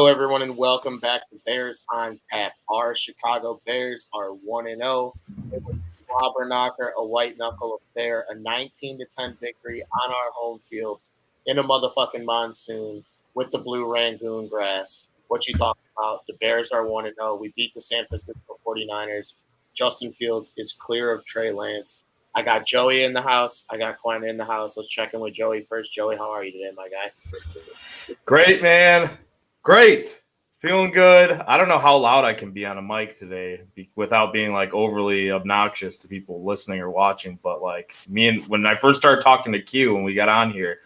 Hello, everyone, and welcome back to Bears on Tap. Our Chicago Bears are 1-0. It was a slobber knocker, a white knuckle affair, a 19-10 victory on our home field in a motherfucking monsoon with the blue Rangoon grass. What you talking about? The Bears are 1-0. We beat the San Francisco 49ers. Justin Fields is clear of Trey Lance. I got Joey in the house. I got Quinten in the house. Let's check in with Joey first. Joey, how are you today, my guy? Great, man. Great. Feeling good. I don't know how loud I can be on a mic today without being like overly obnoxious to people listening or watching. But like when I first started talking to Q when we got on here,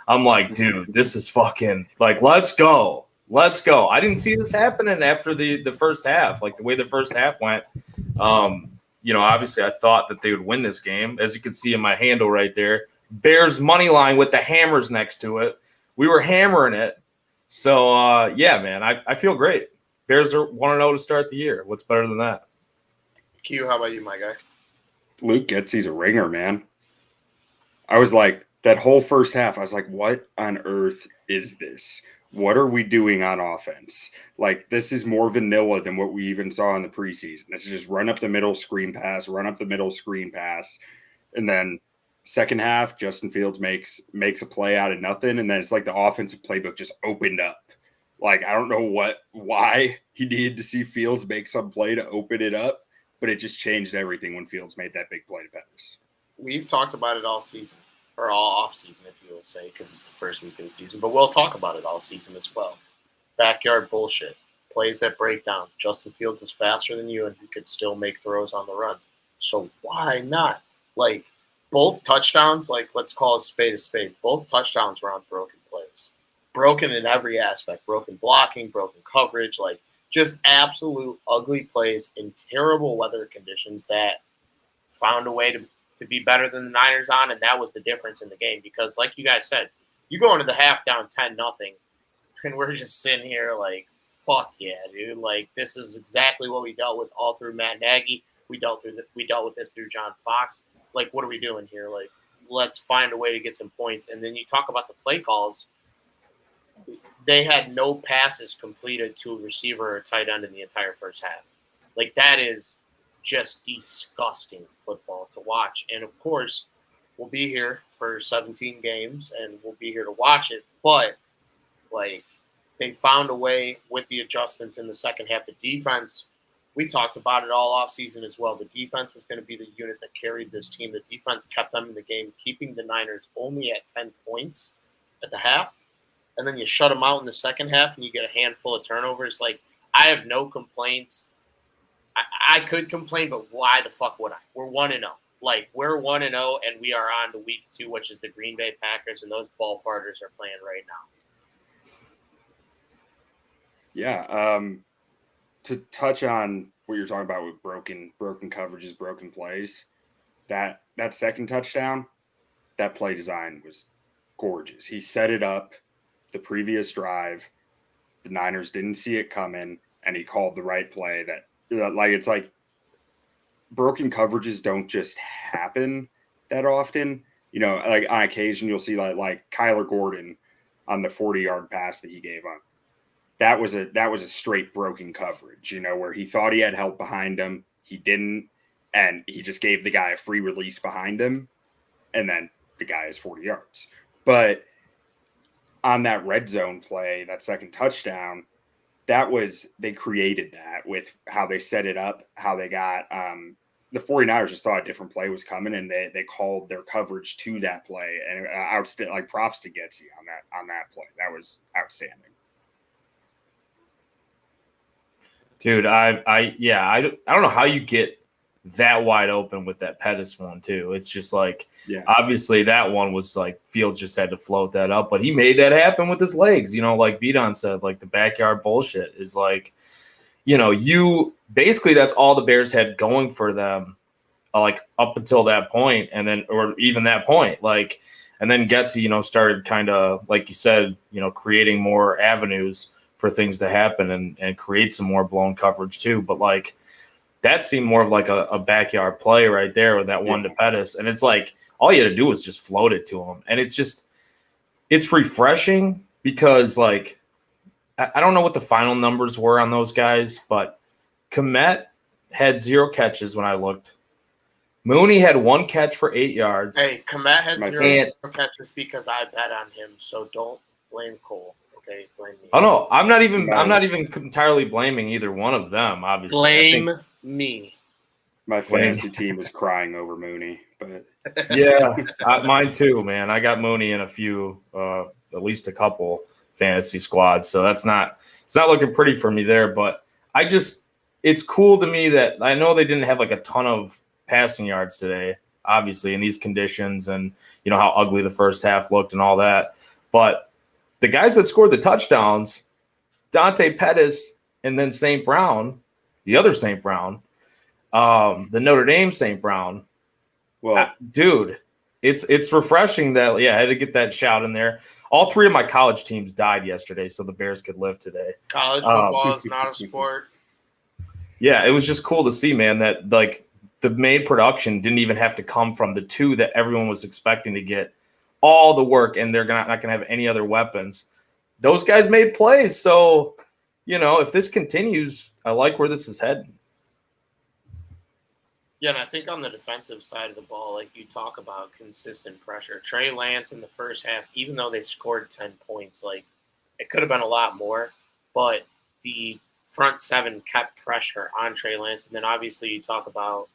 I'm like, dude, this is fucking like, let's go. Let's go. I didn't see this happening after the first half, like the way the first half went. Obviously I thought that they would win this game. As you can see in my handle right there, Bears money line with the hammers next to it. We were hammering it. So, man, I feel great. Bears are 1-0 to start the year. What's better than that? Q, how about you, my guy? Luke Getsy's a ringer, man. I was like, that whole first half, I was like, what on earth is this? What are we doing on offense? Like, this is more vanilla than what we even saw in the preseason. This is just run up the middle, screen pass, and then second half, Justin Fields makes a play out of nothing, and then it's like the offensive playbook just opened up. Like, I don't know why he needed to see Fields make some play to open it up, but it just changed everything when Fields made that big play to Pettis. We've talked about it all season, or all off season, if you will say, because it's the first week of the season. But we'll talk about it all season as well. Backyard bullshit, plays that break down. Justin Fields is faster than you, and he could still make throws on the run. So why not? Like, both touchdowns, like, let's call a spade, both touchdowns were on broken plays. Broken in every aspect. Broken blocking, broken coverage, like, just absolute ugly plays in terrible weather conditions that found a way to be better than the Niners on, and that was the difference in the game. Because, like you guys said, you go into the half down 10-0, and we're just sitting here like, fuck yeah, dude. Like, this is exactly what we dealt with all through Matt Nagy. We dealt with this through John Fox. Like, what are we doing here? Like, let's find a way to get some points. And then you talk about the play calls. They had no passes completed to a receiver or a tight end in the entire first half. Like, that is just disgusting football to watch. And, of course, we'll be here for 17 games, and we'll be here to watch it. But, like, they found a way with the adjustments in the second half. The defense, we talked about it all offseason as well. The defense was going to be the unit that carried this team. The defense kept them in the game, keeping the Niners only at 10 points at the half. And then you shut them out in the second half, and you get a handful of turnovers. Like, I have no complaints. I could complain, but why the fuck would I? We're 1-0. Like, we're 1-0, and we are on to week 2, which is the Green Bay Packers, and those ball farters are playing right now. Yeah, to touch on what you're talking about with broken coverages, broken plays, that second touchdown, that play design was gorgeous. He set it up the previous drive. The Niners didn't see it coming, and he called the right play. It's like broken coverages don't just happen that often. You know, like on occasion you'll see like Kyler Gordon on the 40-yard pass that he gave up. That was a straight broken coverage, you know, where he thought he had help behind him. He didn't, and he just gave the guy a free release behind him, and then the guy is 40 yards. But on that red zone play, that second touchdown, they created that with how they set it up, how they got the 49ers just thought a different play was coming, and they called their coverage to that play. And like props to Getsy on that play. That was outstanding. Dude, I don't know how you get that wide open with that Pettis one too. It's just like, obviously that one was like Fields just had to float that up, but he made that happen with his legs. You know, like Bdon said, like the backyard bullshit is like, you know, basically that's all the Bears had going for them, like up until that point, and then or even that point, like, and then Getsy, you know, started kind of like you said, you know, creating more avenues for things to happen and create some more blown coverage too. But like that seemed more of like a backyard play right there with that one to Pettis. And it's like all you had to do was just float it to him. And it's refreshing because like I don't know what the final numbers were on those guys, but Kmet had 0 catches when I looked. Mooney had 1 catch for 8 yards. Hey, Kmet had 0 catches because I bet on him, so don't blame Cole. Okay, blame me. Oh no, I'm not even entirely blaming either one of them. Obviously, blame me. My fantasy team was crying over Mooney, but yeah, mine too, man. I got Mooney in a few, at least a couple fantasy squads, so it's not looking pretty for me there. But it's cool to me that I know they didn't have like a ton of passing yards today, obviously in these conditions, and you know how ugly the first half looked and all that. But the guys that scored the touchdowns, Dante Pettis and then St. Brown, the other St. Brown, the Notre Dame St. Brown. Well, dude, it's refreshing that I had to get that shout in there. All 3 of my college teams died yesterday, so the Bears could live today. College football is not a sport. Yeah, it was just cool to see, man, that like the main production didn't even have to come from the 2 that everyone was expecting to get all the work, and they're not going to have any other weapons. Those guys made plays, so if this continues, I like where this is heading. Yeah, and I think on the defensive side of the ball, like you talk about consistent pressure. Trey Lance in the first half, even though they scored 10 points, like it could have been a lot more, but the front 7 kept pressure on Trey Lance. And then obviously you talk about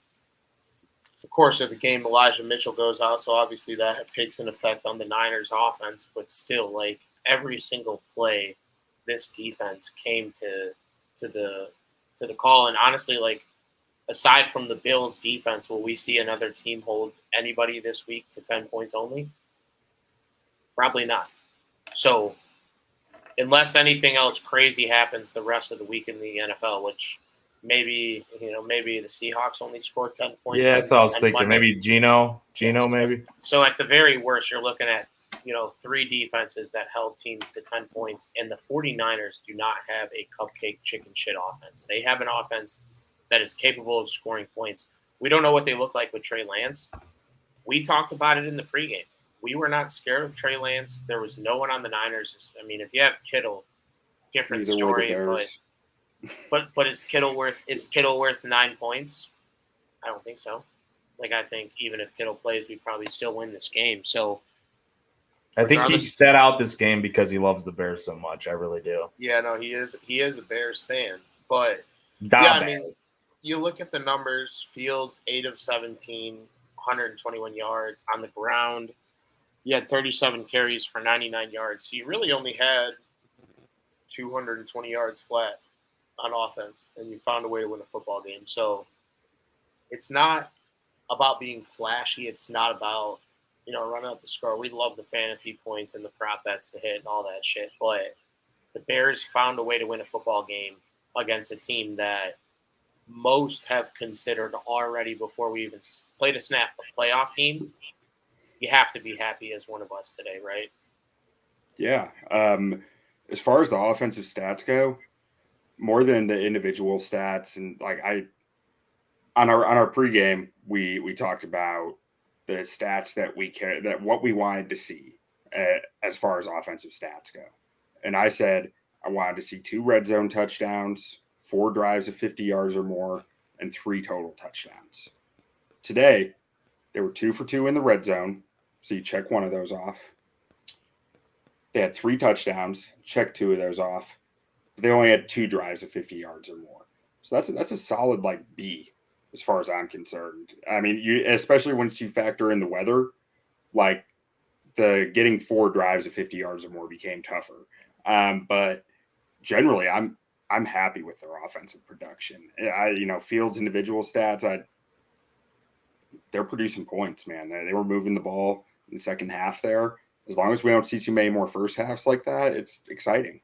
the course of the game, Elijah Mitchell goes out, so obviously that takes an effect on the Niners offense, but still, like every single play, this defense came to the call. And honestly, like aside from the Bills defense, will we see another team hold anybody this week to 10 points only? Probably not. So unless anything else crazy happens the rest of the week in the NFL, which maybe the Seahawks only score 10 points. Yeah, that's what I was thinking. Monday. Maybe Geno, maybe. So at the very worst, you're looking at 3 defenses that held teams to 10 points, and the 49ers do not have a cupcake chicken shit offense. They have an offense that is capable of scoring points. We don't know what they look like with Trey Lance. We talked about it in the pregame. We were not scared of Trey Lance. There was no one on the Niners. I mean, if you have Kittle, different story. But is Kittle worth 9 points? I don't think so. Like I think even if Kittle plays, we probably still win this game. So I think he set out this game because he loves the Bears so much. I really do. Yeah, no, he is a Bears fan. But I mean, you look at the numbers, Fields 8 of 17, 121 yards on the ground. You had 37 carries for 99 yards. So you really only had 220 yards flat on offense, and you found a way to win a football game. So it's not about being flashy. It's not about, running up the score. We love the fantasy points and the prop bets to hit and all that shit. But the Bears found a way to win a football game against a team that most have considered already before we even played a snap, a playoff team. You have to be happy as one of us today, right? Yeah. As far as the offensive stats go, more than the individual stats, and like on our pregame, we talked about the stats that we care, that what we wanted to see as far as offensive stats go. And I said I wanted to see 2 red zone touchdowns, 4 drives of 50 yards or more, and 3 total touchdowns. Today, they were 2 for 2 in the red zone, so you check one of those off. They had 3 touchdowns, check 2 of those off. But they only had 2 drives of 50 yards or more. So that's a solid B as far as I'm concerned. I mean, especially once you factor in the weather, like the getting 4 drives of 50 yards or more became tougher. But generally, I'm happy with their offensive production. Fields' individual stats, they're producing points, man. They were moving the ball in the second half there. As long as we don't see too many more first halves like that, it's exciting.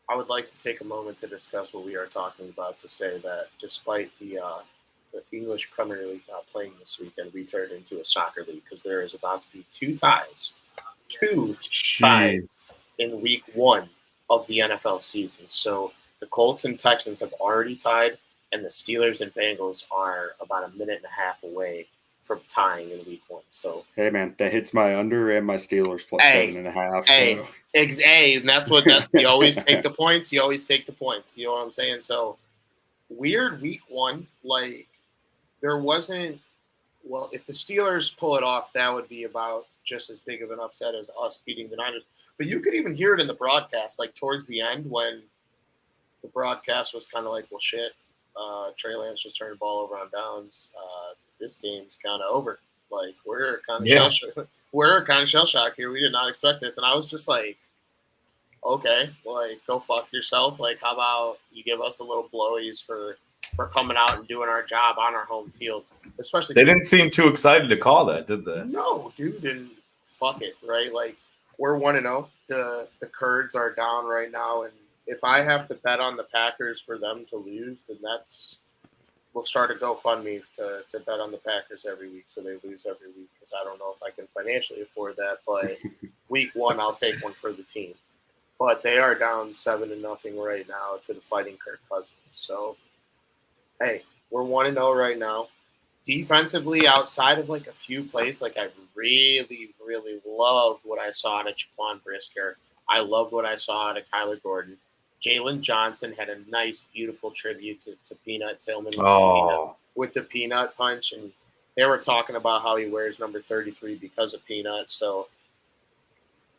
I would like to take a moment to discuss what we are talking about, to say that despite the English Premier League not playing this weekend, we turned into a soccer league because there is about to be 2 ties in week 1 of the NFL season. So the Colts and Texans have already tied, and the Steelers and Bengals are about a minute and a half away from tying in week 1. So hey man, that hits my under and my Steelers plus 7.5. And that's you always take the points. You always take the points. You know what I'm saying? So weird week 1. Like there wasn't. Well, if the Steelers pull it off, that would be about just as big of an upset as us beating the Niners. But you could even hear it in the broadcast, like towards the end when the broadcast was kind of like, well, shit, Trey Lance just turned the ball over on downs. This game's kind of over. Like we're kind of shell shocked here. We did not expect this, and I was just like, okay, like go fuck yourself. Like how about you give us a little blowies for coming out and doing our job on our home field, especially. They didn't seem too excited to call that, did they? No, dude, and fuck it, right? Like we're 1-0. The Curds are down right now, and if I have to bet on the Packers for them to lose, then we'll start a GoFundMe to bet on the Packers every week so they lose every week because I don't know if I can financially afford that. But week 1, I'll take one for the team. But they are down 7-0 right now to the Fighting Kirk Cousins. So, hey, we're 1-0 right now. Defensively, outside of like a few plays, like I really, really loved what I saw out of Jaquan Brisker. I loved what I saw out of Kyler Gordon. Jalen Johnson had a nice, beautiful tribute to Peanut Tillman with the Peanut punch. And they were talking about how he wears number 33 because of Peanut. So,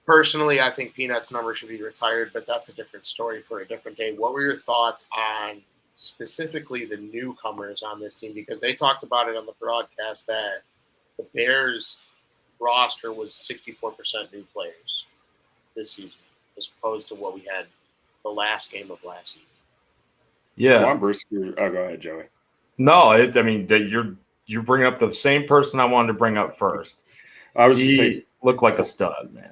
personally, I think Peanut's number should be retired, but that's a different story for a different day. What were your thoughts on specifically the newcomers on this team? Because they talked about it on the broadcast that the Bears roster was 64% new players this season, as opposed to what we had the last game of last season. Yeah. Go ahead, Joey. No, you're bringing up the same person I wanted to bring up first. He looked like a stud, man.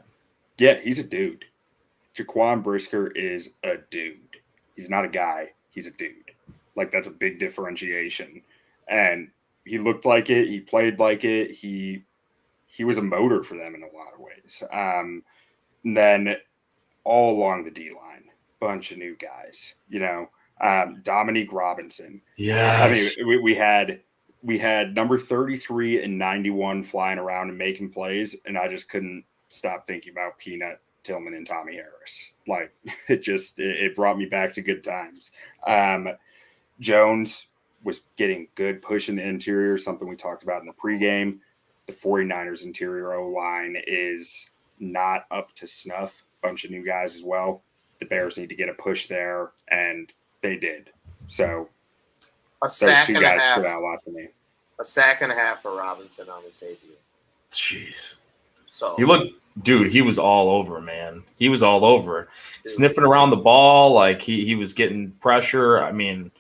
Yeah, he's a dude. Jaquan Brisker is a dude. He's not a guy. He's a dude. Like, that's a big differentiation. And he looked like it. He played like it. He was a motor for them in a lot of ways. And then all along the D-line, bunch of new guys. Dominique Robinson. Yes. I mean, we had number 33 and 91 flying around and making plays, and I just couldn't stop thinking about Peanut, Tillman, and Tommy Harris. Like, it brought me back to good times. Jones was getting good push in the interior, something we talked about in the pregame. The 49ers interior O-line is not up to snuff. Bunch of new guys as well. The Bears need to get a push there, and they did. So those two guys stood out a lot to me. A sack and a half for Robinson on his debut. Jeez. So he was all over, man. He was all over. Sniffing around the ball, like he was getting pressure. I mean,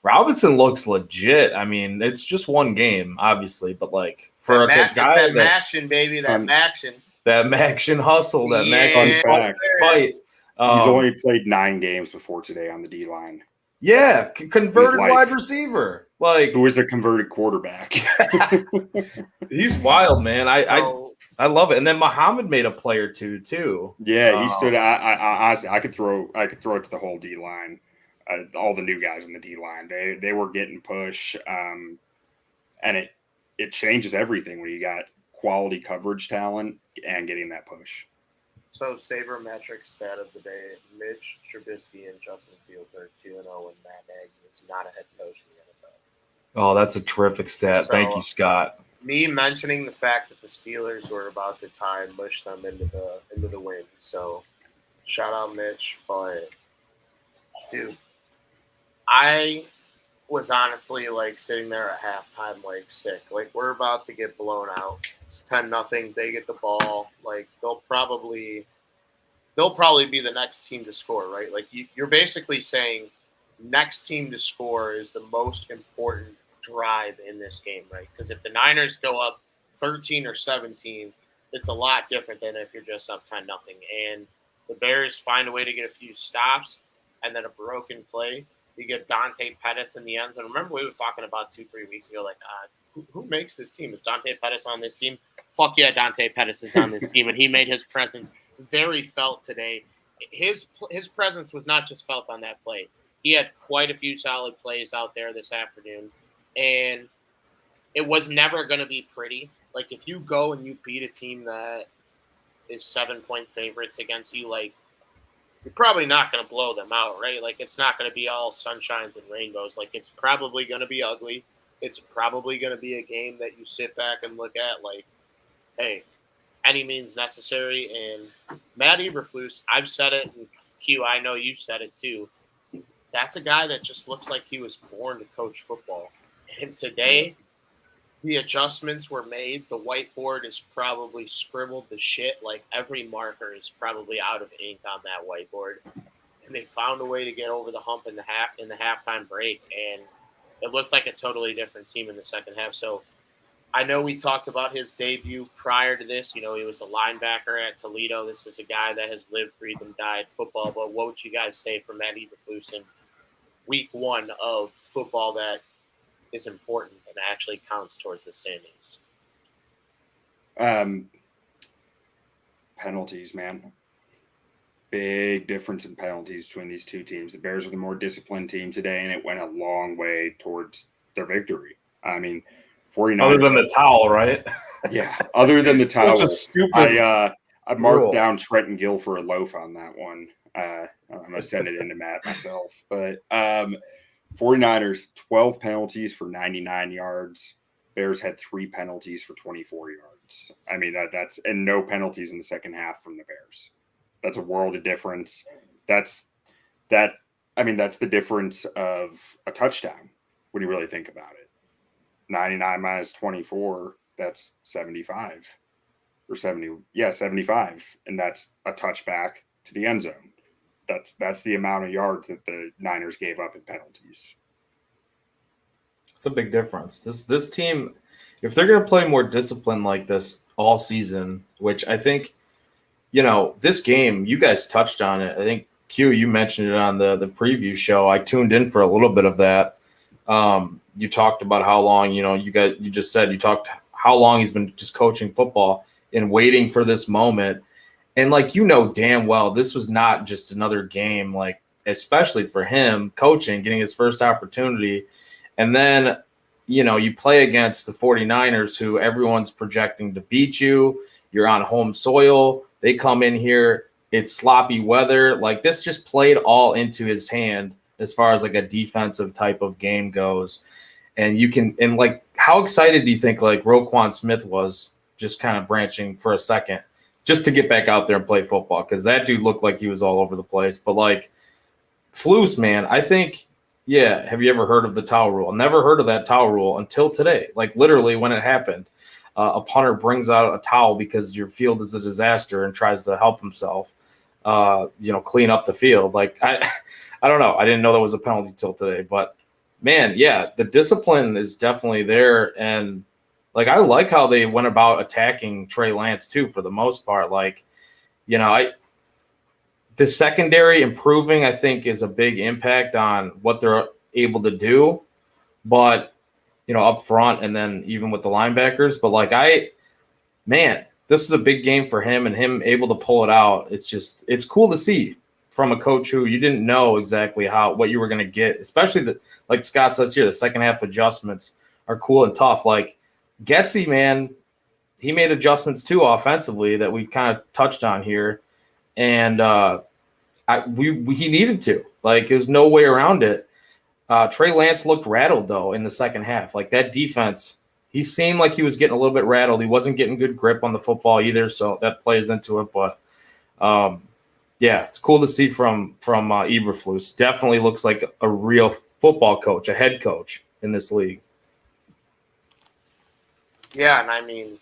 Robinson looks legit. I mean, it's just one game, obviously, but like for a guy that action, baby, that action. That action hustle, that action fight. He's only played 9 games before today on the D-line. Yeah, converted wide receiver. Like, who is a converted quarterback. He's wild, man. I love it. And then Muhammad made a play or two too. Yeah, he stood. I honestly, I could throw it to the whole D line, all the new guys in the D line. They were getting push, and it changes everything when you got quality coverage talent and getting that push. So, sabermetric stat of the day: Mitch Trubisky and Justin Fields are 2-0, and Matt Nagy is not a head coach in the NFL. Oh, that's a terrific stat. So, thank you, Scott. Me mentioning the fact that the Steelers were about to tie and push them into the win. So, shout out Mitch. But, dude, I was honestly like sitting there at halftime, like sick. Like, we're about to get blown out. It's 10-0. They get the ball. Like, they'll probably be the next team to score, right? Like, you're basically saying next team to score is the most important drive in this game, right? Because if the Niners go up 13 or 17, it's a lot different than if you're just up 10-0. And the Bears find a way to get a few stops and then a broken play. You get Dante Pettis in the end zone. Remember we were talking about 2-3 weeks ago, like, who makes this team? Is Dante Pettis on this team? Fuck yeah, Dante Pettis is on this team, and he made his presence very felt today. His presence was not just felt on that play. He had quite a few solid plays out there this afternoon. And it was never going to be pretty. Like, if you go and you beat a team that is 7-point favorites against you, like, you're probably not going to blow them out, right? Like, it's not going to be all sunshines and rainbows. Like, it's probably going to be ugly. It's probably going to be a game that you sit back and look at like, hey, any means necessary. And Matt Eberflus, I've said it, and Q, I know you said it too. That's a guy that just looks like he was born to coach football. And today, the adjustments were made. The whiteboard is probably scribbled to shit. Like, every marker is probably out of ink on that whiteboard. And they found a way to get over the hump in the halftime break. And it looked like a totally different team in the second half. So I know we talked about his debut prior to this. You know, he was a linebacker at Toledo. This is a guy that has lived, breathed, and died football. But what would you guys say for Matt Eberflus in week one of football that is important and actually counts towards the standings? Penalties, man. Big difference in penalties between these two teams. The Bears were the more disciplined team today, and it went a long way towards their victory. I mean, 49ers. Other than the towel, right? Yeah, other than the towel. Such a stupid I marked rule. down Trenton Gill for a loaf on that one. I'm going to send it into Matt myself. But 49ers, 12 penalties for 99 yards. Bears had 3 penalties for 24 yards. I mean, that's – and no penalties in the second half from the Bears. That's a world of difference. That's the difference of a touchdown when you really think about it. 99 minus 24, that's 75 or 70. Yeah, 75. And that's a touchback to the end zone. That's the amount of yards that the Niners gave up in penalties. It's a big difference. This team, if they're going to play more disciplined like this all season, which I think, you know, this game, you guys touched on it. I think, Q, you mentioned it on the preview show. I tuned in for a little bit of that. You talked about how long, you know, you just said you talked how long he's been just coaching football and waiting for this moment. And like, you know, damn well, this was not just another game, like, especially for him coaching, getting his first opportunity. And then, you know, you play against the 49ers, who everyone's projecting to beat you. You're on home soil. They come in here. It's sloppy weather. Like, this just played all into his hand as far as like a defensive type of game goes. And like, how excited do you think like Roquan Smith was just kind of branching for a second just to get back out there and play football? Because that dude looked like he was all over the place. But like, Flus, man, I think, yeah, have you ever heard of the towel rule? Never heard of that towel rule until today. Like, literally when it happened. A punter brings out a towel because your field is a disaster and tries to help himself, clean up the field. Like, I don't know. I didn't know that was a penalty till today. But, man, yeah, the discipline is definitely there. And, like, I like how they went about attacking Trey Lance, too, for the most part. Like, you know, the secondary improving, I think, is a big impact on what they're able to do. But, you know, up front and then even with the linebackers. But like, this is a big game for him and him able to pull it out. It's cool to see from a coach who you didn't know exactly what you were going to get, especially like Scott says here, the second half adjustments are cool and tough. Like Getsy, man, he made adjustments too offensively that we've kind of touched on here. And he needed to. Like, there's no way around it. Trey Lance looked rattled, though, in the second half. Like, that defense, he seemed like he was getting a little bit rattled. He wasn't getting good grip on the football either, so that plays into it. But, yeah, it's cool to see from Eberflus. Definitely looks like a real football coach, a head coach in this league. Yeah, and I mean,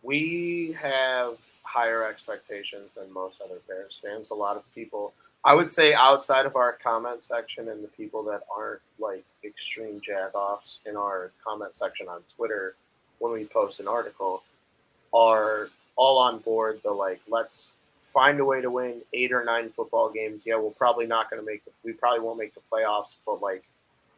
we have higher expectations than most other Bears fans. A lot of people – I would say outside of our comment section and the people that aren't like extreme jagoffs in our comment section on Twitter when we post an article are all on board the like, let's find a way to win 8 or 9 football games. Yeah, we're probably not going to we probably won't make the playoffs, but like,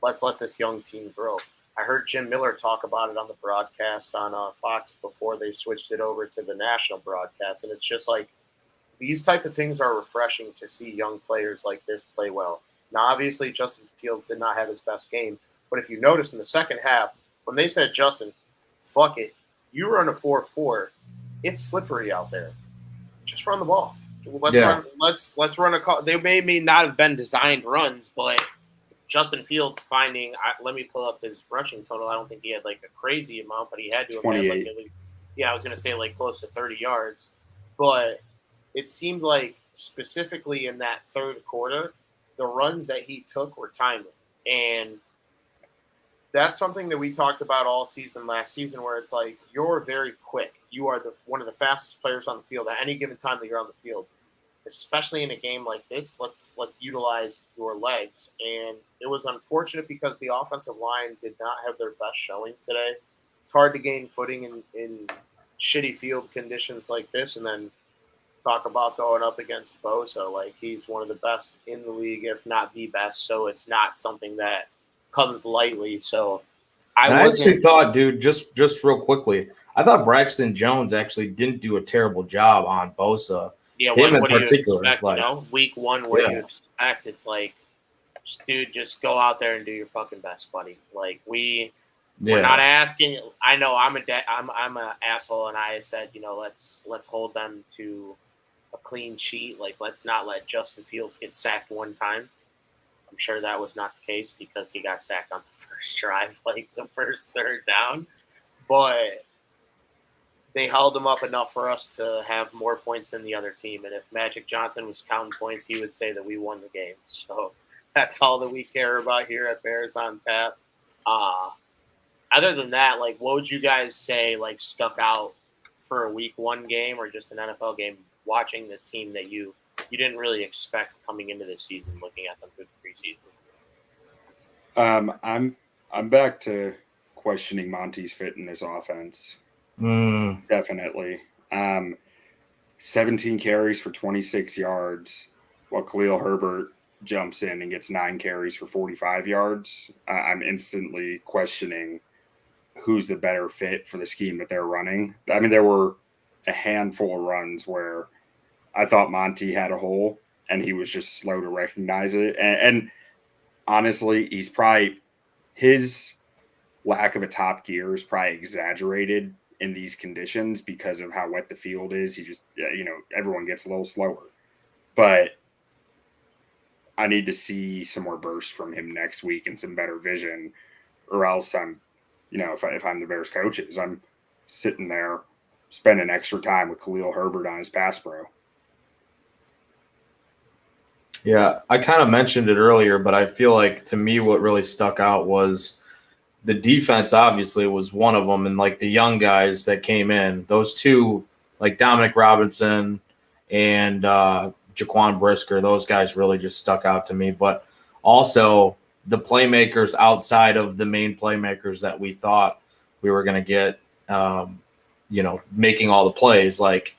let's let this young team grow. I heard Jim Miller talk about it on the broadcast on Fox before they switched it over to the national broadcast. And it's just like, these type of things are refreshing to see young players like this play well. Now, obviously, Justin Fields did not have his best game, but if you notice in the second half, when they said, Justin, fuck it, you run a 4-4, it's slippery out there. Just run the ball. Let's run a call. They may not have been designed runs, but Justin Fields finding. Let me pull up his rushing total. I don't think he had like a crazy amount, but he had to have had like at least, I was gonna say like close to 30 yards. But it seemed like specifically in that third quarter, the runs that he took were timely, and that's something that we talked about all season last season, where it's like you're very quick. You are one of the fastest players on the field at any given time that you're on the field. Especially in a game like this, let's utilize your legs. And it was unfortunate because the offensive line did not have their best showing today. It's hard to gain footing in shitty field conditions like this, and then talk about going up against Bosa. Like, he's one of the best in the league, if not the best. So it's not something that comes lightly. So I actually thought, dude, just real quickly, I thought Braxton Jones actually didn't do a terrible job on Bosa. Yeah, what do you expect? Week 1, what do you expect? It's like, dude, just go out there and do your fucking best, buddy. Like, we're not asking. I know I'm an asshole, and I said, let's hold them to a clean sheet. Like, let's not let Justin Fields get sacked one time. I'm sure that was not the case because he got sacked on the first drive, like the first third down. But they held him up enough for us to have more points than the other team. And if Magic Johnson was counting points, he would say that we won the game. So that's all that we care about here at Bears on Tap. Other than that, like, what would you guys say, like, stuck out for a week 1 game or just an NFL game watching this team that you didn't really expect coming into this season, looking at them through the preseason? I'm back to questioning Monty's fit in this offense. Definitely. 17 carries for 26 yards, while Khalil Herbert jumps in and gets 9 carries for 45 yards. I'm instantly questioning who's the better fit for the scheme that they're running. I mean, there were a handful of runs where I thought Monty had a hole and he was just slow to recognize it. And honestly, his lack of a top gear is probably exaggerated in these conditions because of how wet the field is. He just, everyone gets a little slower. But I need to see some more bursts from him next week and some better vision, or else I'm, if I'm the Bears coaches, I'm sitting there spending extra time with Khalil Herbert on his pass pro. Yeah, I kind of mentioned it earlier, but I feel like to me what really stuck out was the defense obviously was one of them, and like the young guys that came in, those two, like Dominique Robinson and Jaquan Brisker, those guys really just stuck out to me. But also the playmakers outside of the main playmakers that we thought we were going to get, making all the plays, like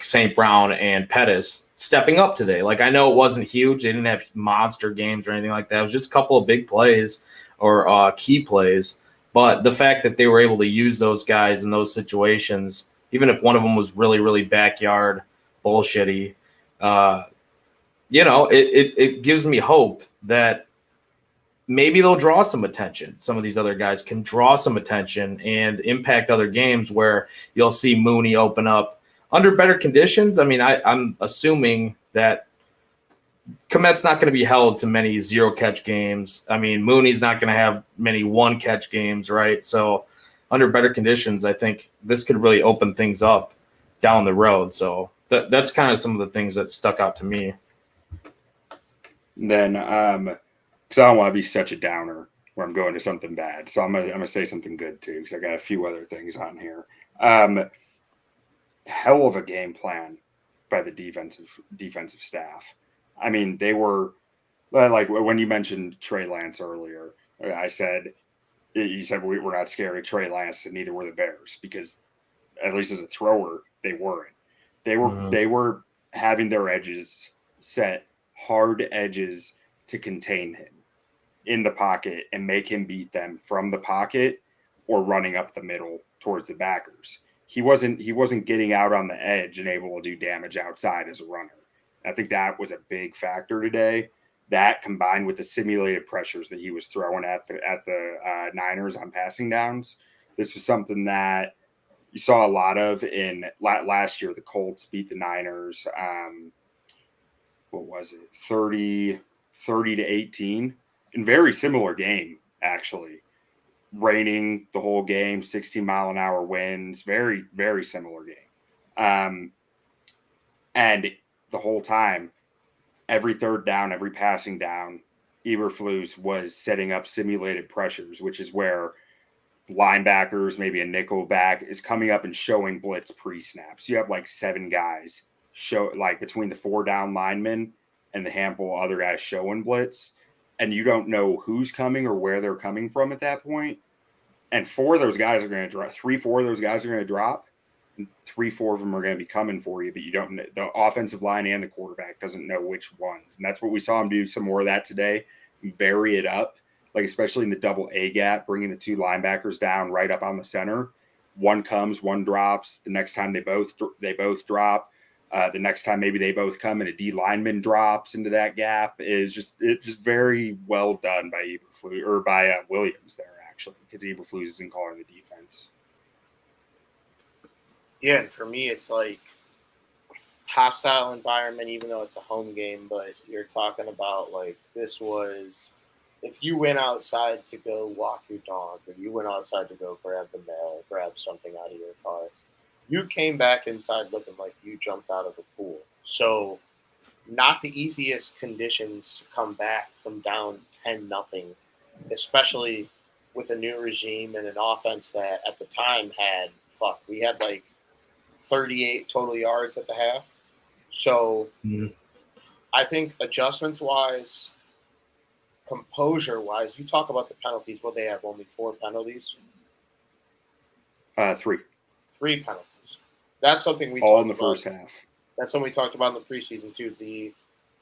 St. Brown and Pettis stepping up today. Like, I know it wasn't huge. They didn't have monster games or anything like that. It was just a couple of big plays or key plays. But the fact that they were able to use those guys in those situations, even if one of them was really, really backyard bullshitty, it gives me hope that maybe they'll draw some attention. Some of these other guys can draw some attention and impact other games where you'll see Mooney open up under better conditions. I mean, I'm assuming that Kmet's not going to be held to many 0-catch games. I mean, Mooney's not going to have many 1-catch games, right? So under better conditions, I think this could really open things up down the road. So that's kind of some of the things that stuck out to me. And then, because I don't want to be such a downer where I'm going to something bad, so I'm gonna say something good too, because I got a few other things on here. Hell of a game plan by the defensive staff. I mean, they were like, when you mentioned Trey Lance earlier, you said we're not scared of Trey Lance, and neither were the Bears, because at least as a thrower, they weren't. They were having their edges set, hard edges to contain him in the pocket and make him beat them from the pocket or running up the middle towards the backers. He wasn't getting out on the edge and able to do damage outside as a runner. I think that was a big factor today. that combined with the simulated pressures that he was throwing at the Niners on passing downs, this was something that you saw a lot of in last year. The Colts beat the Niners. What was it? 30-18 in very similar game, actually. Raining the whole game, 60-mile-an-hour winds, very, very similar game. And the whole time, every third down, every passing down, Eberflus was setting up simulated pressures, which is where linebackers, maybe a nickel back, is coming up and showing blitz pre-snaps. You have like 7 guys between the 4 down linemen and the handful of other guys showing blitz, and you don't know who's coming or where they're coming from at that point. And 4 of those guys are going to drop. 3-4 of those guys are going to drop. And 3-4 of them are going to be coming for you, but you don't know. The offensive line and the quarterback doesn't know which ones. And that's what we saw him do some more of that today. Vary it up, like especially in the double A gap, bringing the 2 linebackers down right up on the center. One comes, one drops. The next time they both drop. The next time maybe they both come and a D lineman drops into that gap. It's just very well done by Eberflus or by Williams there, actually, because Eberflus isn't calling the defense. Yeah, and for me, it's like hostile environment, even though it's a home game. But you're talking about like this was if you went outside to go walk your dog, or you went outside to go grab the mail, or grab something out of your car, you came back inside looking like you jumped out of a pool. So not the easiest conditions to come back from down 10-0, especially with a new regime and an offense that at the time we had like 38 total yards at the half. So I think adjustments-wise, composure-wise, you talk about the penalties. Well, they have only 4 penalties. 3. 3 penalties. That's something we all talked in the about. first half. That's something we talked about in the preseason too.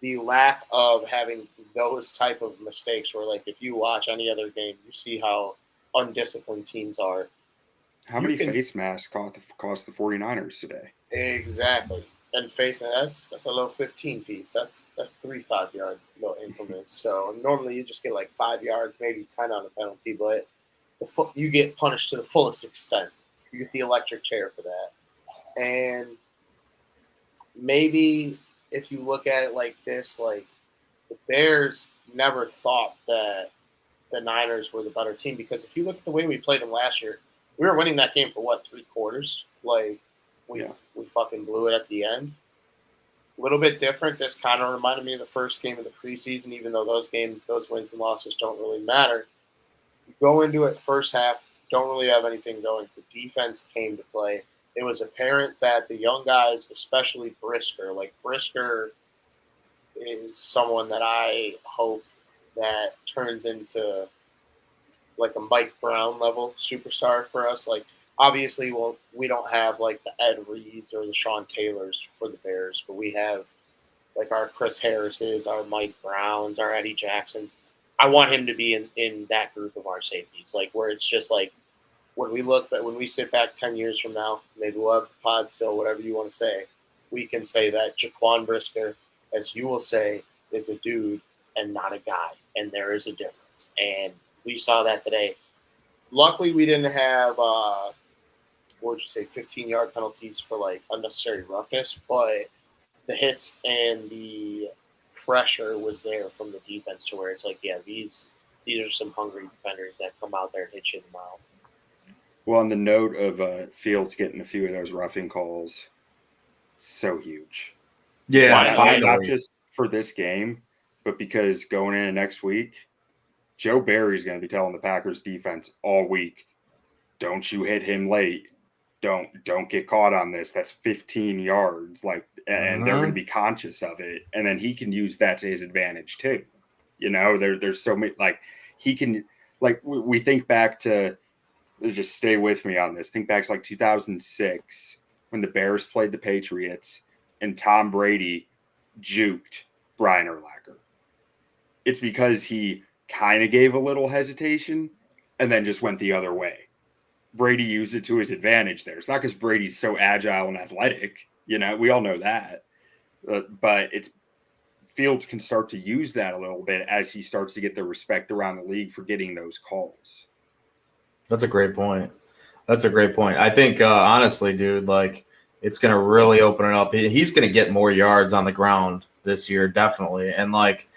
The lack of having those type of mistakes. Where like if you watch any other game, you see how undisciplined teams are. How many face masks cost the 49ers today? Exactly. And face mask, that's a low 15 piece. That's 3 5-yard little increments. So normally you just get like 5 yards, maybe 10 on a penalty, but you get punished to the fullest extent. You get the electric chair for that. And maybe if you look at it like this, like the Bears never thought that the Niners were the better team, because if you look at the way we played them last year, we were winning that game for 3 quarters. Like we fucking blew it at the end. A little bit different. This kind of reminded me of the first game of the preseason, even though those wins and losses don't really matter. You go into it first half, don't really have anything going. The defense came to play. It was apparent that the young guys, especially Brisker is someone that I hope that turns into like a Mike Brown level superstar for us. Like obviously, we don't have like the Ed Reeds or the Sean Taylors for the Bears, but we have like our Chris Harrises, our Mike Browns, our Eddie Jacksons. I want him to be in that group of our safeties, like where it's just like, when we sit back 10 years from now, maybe we'll have the pod still, whatever you want to say, we can say that Jaquan Brisker, as you will say, is a dude and not a guy. And there is a difference. And we saw that today. Luckily, we didn't have, 15-yard penalties for like unnecessary roughness, but the hits and the pressure was there from the defense to where it's like, yeah, these are some hungry defenders that come out there and hit you in the mouth. Well, on the note of Fields getting a few of those roughing calls, so huge. Yeah, finally. Not just for this game, but because going into next week, Joe Barry's going to be telling the Packers defense all week, don't you hit him late. Don't get caught on this. That's 15 yards. And they're going to be conscious of it. And then he can use that to his advantage too. You know, there's so many, he can, we think back to, just stay with me on this. Think back to 2006 when the Bears played the Patriots and Tom Brady juked Brian Urlacher. It's because he kind of gave a little hesitation and then just went the other way. Brady used it to his advantage there. It's not because Brady's so agile and athletic. You know, we all know that. But it's Fields can start to use that a little bit as he starts to get the respect around the league for getting those calls. That's a great point. I think, honestly, dude, like, it's going to really open it up. He's going to get more yards on the ground this year, definitely. And, like,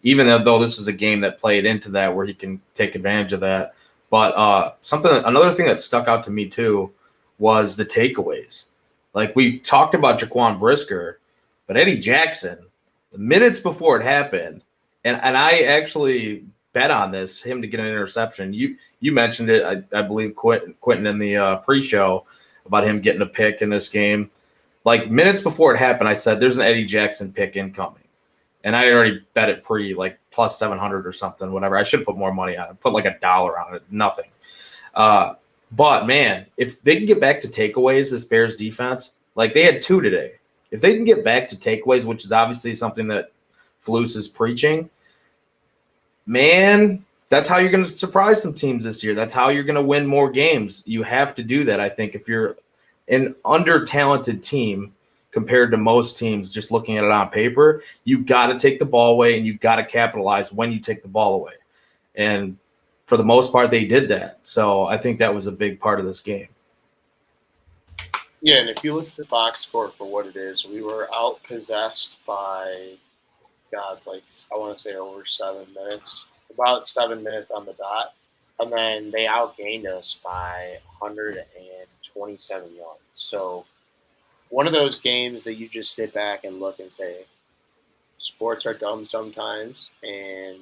even though this was a game that played into that where he can take advantage of that. But another thing that stuck out to me, too, was the takeaways. Like, we talked about Jaquan Brisker, but Eddie Jackson, the minutes before it happened, and I actually bet on this, him to get an interception. You mentioned it, I believe, Quinten in the pre-show about him getting a pick in this game. Like, minutes before it happened, I said, there's an Eddie Jackson pick incoming. And I already bet it like plus 700 or something, whatever. I should have put more money on it. Put like $1 on it. Nothing. But, man, if they can get back to takeaways, this Bears defense, like they had 2 today. If they can get back to takeaways, which is obviously something that Flus is preaching, man, that's how you're going to surprise some teams this year. That's how you're going to win more games. You have to do that, I think, if you're an under-talented team compared to most teams just looking at it on paper. You got to take the ball away, and you got to capitalize when you take the ball away. And for the most part, they did that. So I think that was a big part of this game. Yeah, and if you look at the box score for what it is, we were outpossessed by, I want to say over 7 minutes, about 7 minutes on the dot. And then they outgained us by 127 yards. So one of those games that you just sit back and look and say, sports are dumb sometimes, and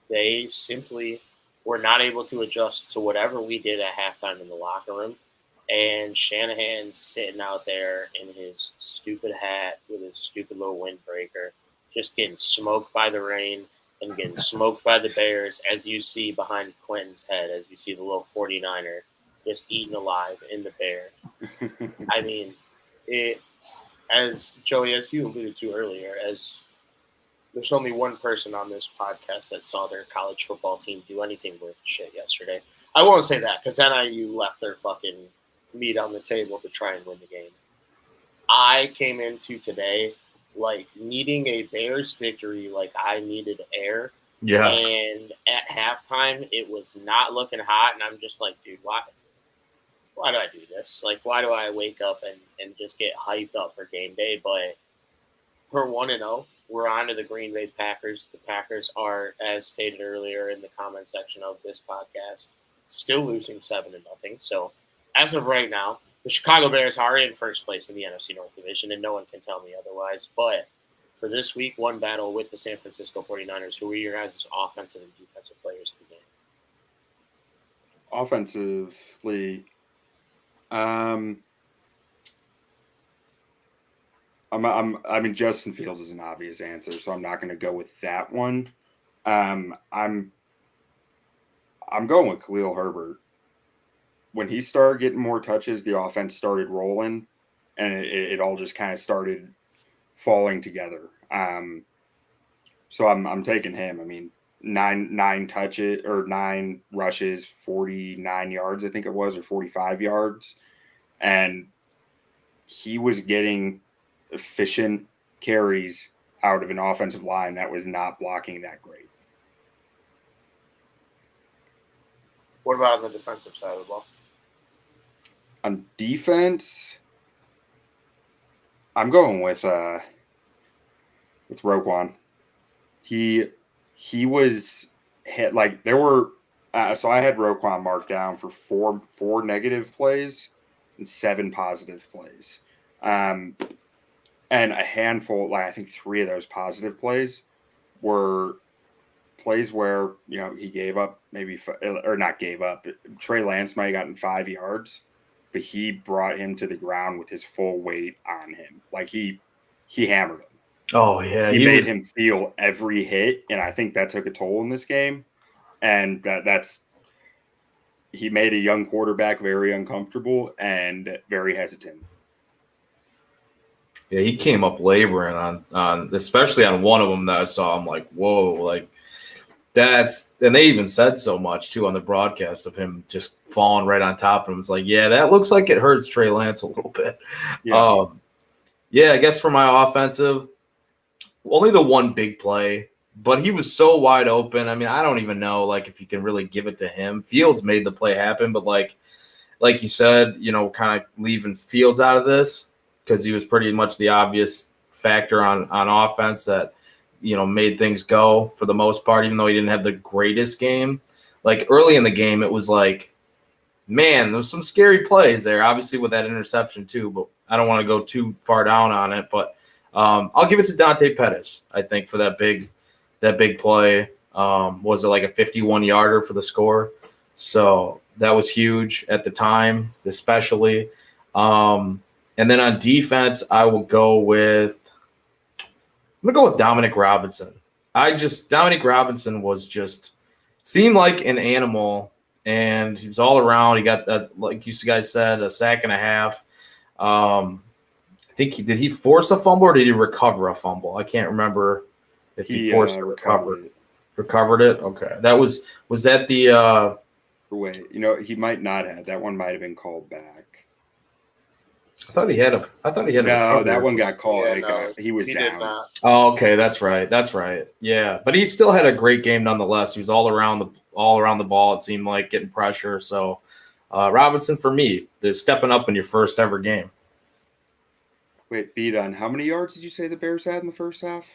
they simply were not able to adjust to whatever we did at halftime in the locker room. And Shanahan's sitting out there in his stupid hat with his stupid little windbreaker, just getting smoked by the rain and getting smoked by the Bears, as you see behind Quinten's head, as you see the little 49er just eaten alive in the bear. I mean, as Joey, as you alluded to earlier, as there's only one person on this podcast that saw their college football team do anything worth shit yesterday. I won't say that because NIU left their fucking meat on the table to try and win the game. I came into today like needing a Bears victory like I needed air. Yes. And at halftime, it was not looking hot, and I'm just like, dude, why do I do this? Like, why do I wake up and just get hyped up for game day? But we're 1-0. We're on to the Green Bay Packers. The Packers are, as stated earlier in the comment section of this podcast, still losing 7-0. So as of right now, the Chicago Bears are in first place in the NFC North Division, and no one can tell me otherwise. But for this week, one battle with the San Francisco 49ers. Who are your guys' offensive and defensive players for the game? Offensively, I mean, Justin Fields is an obvious answer, so I'm not going to go with that one. I'm going with Khalil Herbert. When he started getting more touches, the offense started rolling, and it all just kind of started falling together. So I'm taking him. I mean, nine touches or 9 rushes, 49 yards, I think it was, or 45 yards, and he was getting efficient carries out of an offensive line that was not blocking that great. What about on the defensive side of the ball? On defense, I'm going with Roquan. He was hit like there were so I had Roquan marked down for four negative plays and 7 positive plays. And a handful, like I think 3 of those positive plays were plays where, he gave up or not gave up. Trey Lance might have gotten 5 yards, but he brought him to the ground with his full weight on him. Like he hammered him. Oh, yeah. He made him feel every hit, and I think that took a toll in this game. And he made a young quarterback very uncomfortable and very hesitant. Yeah, he came up laboring on especially on one of them that I saw. I'm like, whoa, like and they even said so much too on the broadcast of him just falling right on top of him. It's like, yeah, that looks like it hurts Trey Lance a little bit. Yeah, I guess for my offensive, only the one big play, but he was so wide open. I mean, I don't even know like if you can really give it to him. Fields made the play happen, but like you said, kind of leaving Fields out of this because he was pretty much the obvious factor on offense that made things go for the most part, even though he didn't have the greatest game. Like early in the game, it was like, man, there's some scary plays there, obviously with that interception too, but I don't want to go too far down on it. But I'll give it to Dante Pettis, I think, for that big play. Was it like a 51-yarder for the score? So that was huge at the time, especially. And then on defense, I'm gonna go with Dominique Robinson. Dominique Robinson seemed like an animal, and he was all around. He got like you guys said, a sack and a half. I think did he force a fumble or did he recover a fumble? I can't remember if he forced or recovered it. Recovered it. Okay, was that the? Wait, he might not have. That one might have been called back. I thought he had a. No, that one got called. Yeah, he was down. Did not. Oh, okay, that's right. Yeah, but he still had a great game nonetheless. He was all around the ball. It seemed like getting pressure. So Robinson for me, they're stepping up in your first ever game. Wait, Bdon, how many yards did you say the Bears had in the first half?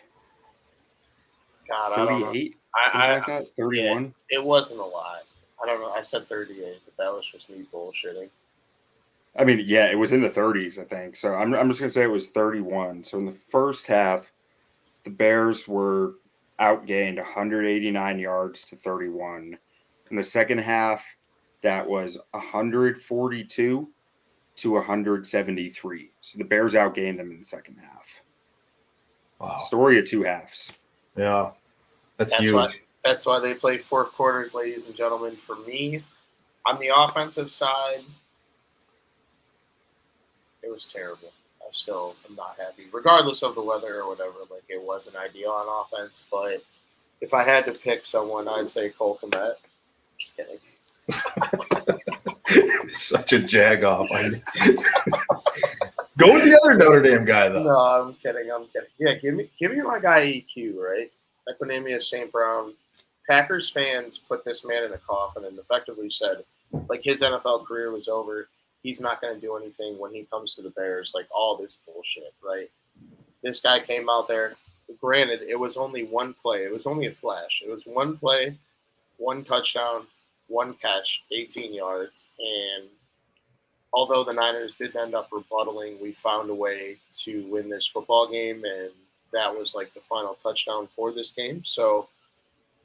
God, 38? I don't know. 31? Yeah, it wasn't a lot. I don't know. I said 38, but that was just me bullshitting. I mean, yeah, it was in the 30s, I think. So I'm just going to say it was 31. So in the first half, the Bears were outgained 189 yards to 31. In the second half, that was 142 to 173. So the Bears outgained them in the second half. Wow. Story of two halves. Yeah, that's huge. That's why they play 4 quarters, ladies and gentlemen. For me, on the offensive side, it was terrible. I still am not happy, regardless of the weather or whatever. Like, it wasn't ideal on offense, but if I had to pick someone, I'd say Cole Kmet. Just kidding. Such a jag-off. Go with the other Notre Dame guy, though. No, I'm kidding. Yeah, give me my guy EQ, right? Equinemius St. Brown. Packers fans put this man in a coffin and effectively said, like, his NFL career was over. He's not going to do anything when he comes to the Bears. Like, all this bullshit, right? This guy came out there. Granted, it was only one play. It was only a flash. It was one play, one touchdown, one catch, 18 yards. And although the Niners did end up rebuttaling, we found a way to win this football game, and that was like the final touchdown for this game. So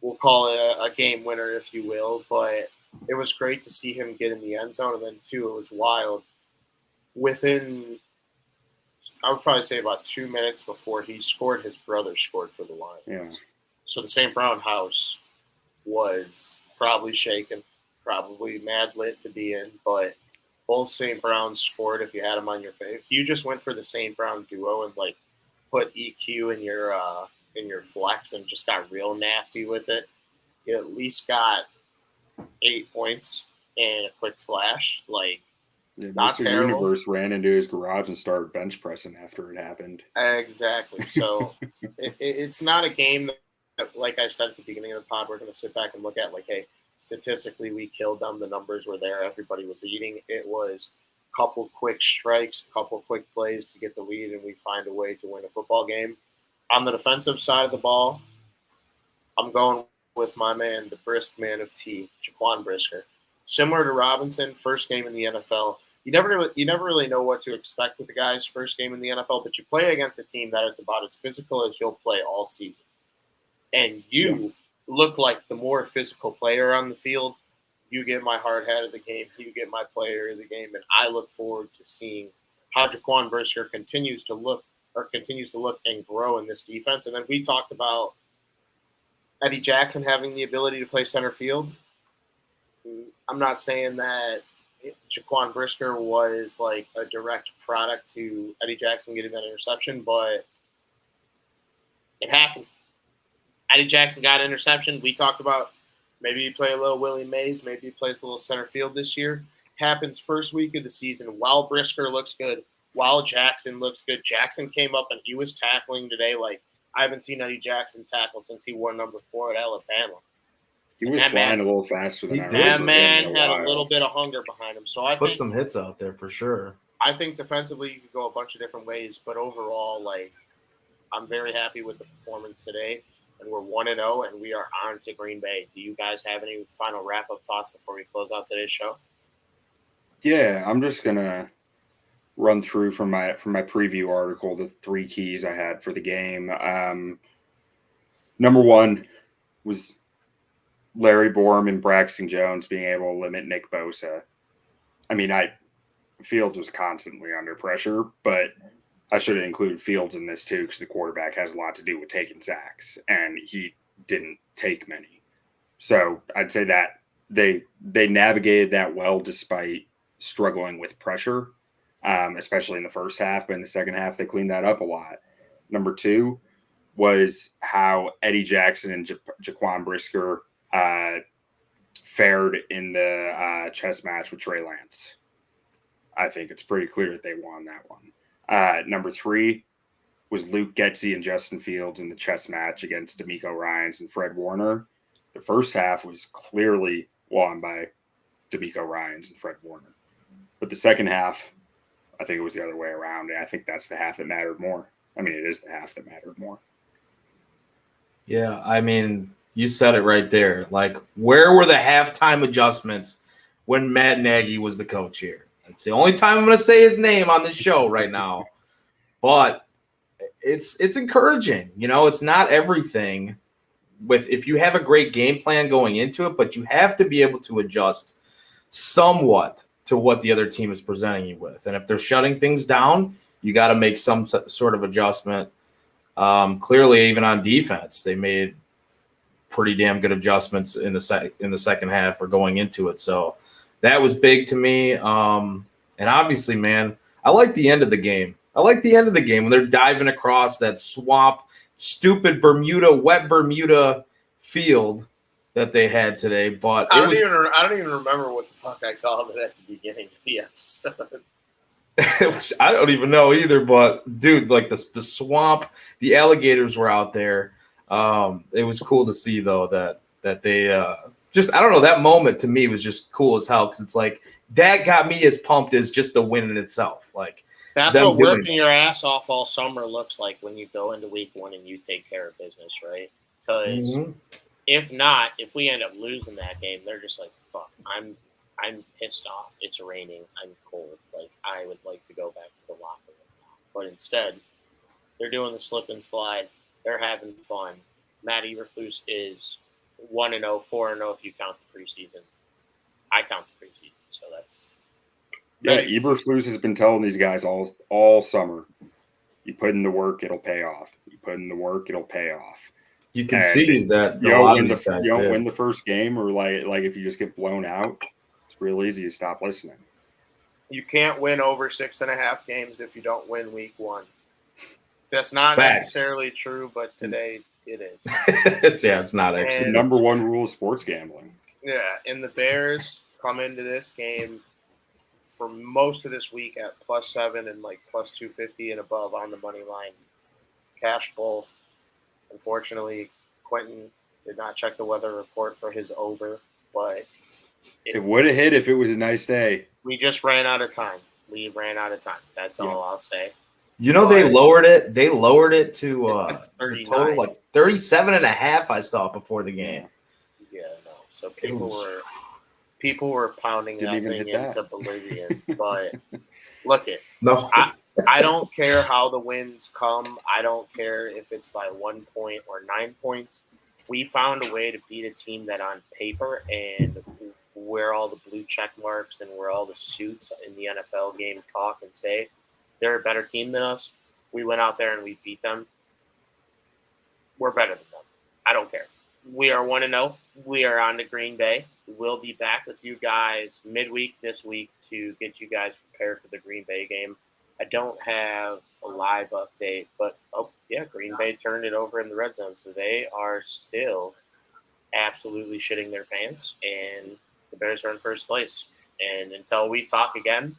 we'll call it a game winner, if you will. But it was great to see him get in the end zone. And then, too, it was wild. Within, I would probably say about 2 minutes before he scored, his brother scored for the Lions. Yeah. So the St. Brown house was probably shaken, probably mad lit to be in. But both St. Browns scored if you had them on your face. If you just went for the St. Brown duo and, like, put EQ in your flex and just got real nasty with it, you at least got 8 points and a quick flash. Like, not Mr. terrible. Universe ran into his garage and started bench pressing after it happened. Exactly. So it's not a game that, like I said at the beginning of the pod, we're going to sit back and look at, like, hey, statistically we killed them. The numbers were there. Everybody was eating. It was a couple quick strikes, a couple quick plays to get the lead, and we find a way to win a football game. On the defensive side of the ball, I'm going with my man, the brisk man of T, Jaquan Brisker. Similar to Robinson, first game in the NFL. You never really know what to expect with the guy's first game in the NFL, but you play against a team that is about as physical as you'll play all season. And you look like the more physical player on the field. You get my hard hat of the game. You get my player of the game. And I look forward to seeing how Jaquan Brisker continues to look and grow in this defense. And then we talked about Eddie Jackson having the ability to play center field. I'm not saying that Jaquan Brisker was like a direct product to Eddie Jackson getting that interception, but it happened. Eddie Jackson got an interception. We talked about maybe he play a little Willie Mays, maybe he plays a little center field this year. Happens first week of the season while Brisker looks good, while Jackson looks good. Jackson came up and he was tackling today like I haven't seen Eddie Jackson tackle since he wore number 4 at Alabama. He was flying a little faster than I remember. That man had a little bit of hunger behind him. So I put think some hits out there for sure. I think defensively you could go a bunch of different ways, but overall, like, I'm very happy with the performance today. And we're 1-0, and we are on to Green Bay. Do you guys have any final wrap-up thoughts before we close out today's show? Yeah, I'm just gonna run through from my preview article the 3 keys I had for the game. Number 1 was Larry Borom and Braxton Jones being able to limit Nick Bosa. I mean, Fields was constantly under pressure, but I should have included Fields in this too, because the quarterback has a lot to do with taking sacks, and he didn't take many. So I'd say that they navigated that well despite struggling with pressure, especially in the first half. But in the second half, they cleaned that up a lot. Number 2 was how Eddie Jackson and Jaquan Brisker fared in the chess match with Trey Lance. I think it's pretty clear that they won that one. Number 3 was Luke Getsy and Justin Fields in the chess match against D'Amico Ryans and Fred Warner. The first half was clearly won by D'Amico Ryans and Fred Warner. But the second half, I think it was the other way around. And I think that's the half that mattered more. I mean, it is the half that mattered more. Yeah, I mean, you said it right there. Like, where were the halftime adjustments when Matt Nagy was the coach here? It's the only time I'm going to say his name on this show right now. But it's encouraging. You know, it's not everything if you have a great game plan going into it, but you have to be able to adjust somewhat to what the other team is presenting you with. And if they're shutting things down, you got to make some sort of adjustment. Clearly, even on defense, they made pretty damn good adjustments in the second half or going into it. So that was big to me. And obviously, man, I like the end of the game. I like the end of the game when they're diving across that swamp, stupid wet Bermuda field that they had today. But I don't even remember what the fuck I called it at the beginning of the episode. I don't even know either. But dude, like the swamp, the alligators were out there. It was cool to see though that they just, I don't know, that moment to me was just cool as hell, because it's like that got me as pumped as just the win in itself. Like, that's what working your ass off all summer looks like when you go into week 1 and you take care of business, right? Because if not, if we end up losing that game, they're just like, fuck, I'm pissed off. It's raining. I'm cold. Like, I would like to go back to the locker room now. But instead, they're doing the slip and slide. They're having fun. Matt Eberflus is 1-0, 4-0 if you count the preseason. I count the preseason, so that's. Yeah, Eberflus has been telling these guys all summer, you put in the work, it'll pay off. You put in the work, it'll pay off. You can see that you don't win the first game, or like if you just get blown out, it's real easy to stop listening. You can't win over 6.5 games if you don't win week 1. That's not necessarily true, but today it is. It's not actually. The number 1 rule of sports gambling. Yeah, and the Bears come into this game for most of this week at +7 and like +250 and above on the money line. Cash both. Unfortunately, Quinten did not check the weather report for his over, but it would have hit if it was a nice day. We just ran out of time. That's all I'll say. You know, they lowered it. They lowered it to a total like 37.5. I saw before the game. Yeah, no. So people were pounding that thing into oblivion. But look it. No. I don't care how the wins come. I don't care if it's by 1 point or 9 points. We found a way to beat a team that on paper and where all the blue check marks and where all the suits in the NFL game talk and say they're a better team than us. We went out there and we beat them. We're better than them. I don't care. We are 1-0. We are on to Green Bay. We'll be back with you guys midweek this week to get you guys prepared for the Green Bay game. I don't have a live update, but Green Bay turned it over in the red zone, so they are still absolutely shitting their pants, and the Bears are in first place. And until we talk again,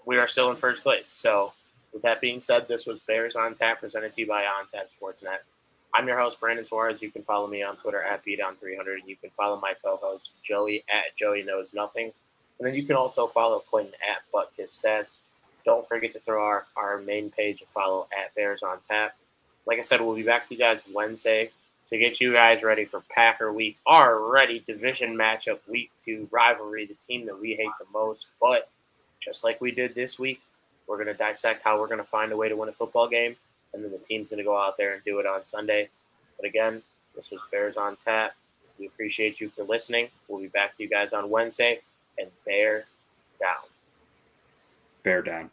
we are still in first place. So With that being said, this was Bears on Tap, presented to you by On Tap Sportsnet. I'm your host, Brandon Suarez. You can follow me on Twitter at Bdon300, and you can follow my co-host, Joey, at Joey Knows Nothing. And then you can also follow Quinten at ButtKissStats. Don't forget to throw our main page a follow at Bears on Tap. Like I said, we'll be back with you guys Wednesday to get you guys ready for Packer Week, already division matchup week 2 rivalry, the team that we hate the most. But just like we did this week, we're going to dissect how we're going to find a way to win a football game, and then the team's going to go out there and do it on Sunday. But again, this was Bears on Tap. We appreciate you for listening. We'll be back to you guys on Wednesday, and Bear down. Bear down.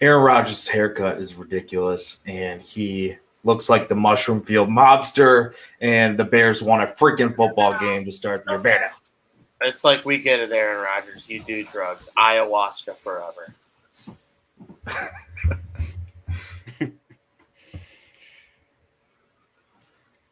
Aaron Rodgers' haircut is ridiculous, and he looks like the Mushroom Field mobster, and the Bears won a freaking football game to start the year. Bear down. It's like we get it, Aaron Rodgers. You do drugs. Ayahuasca forever.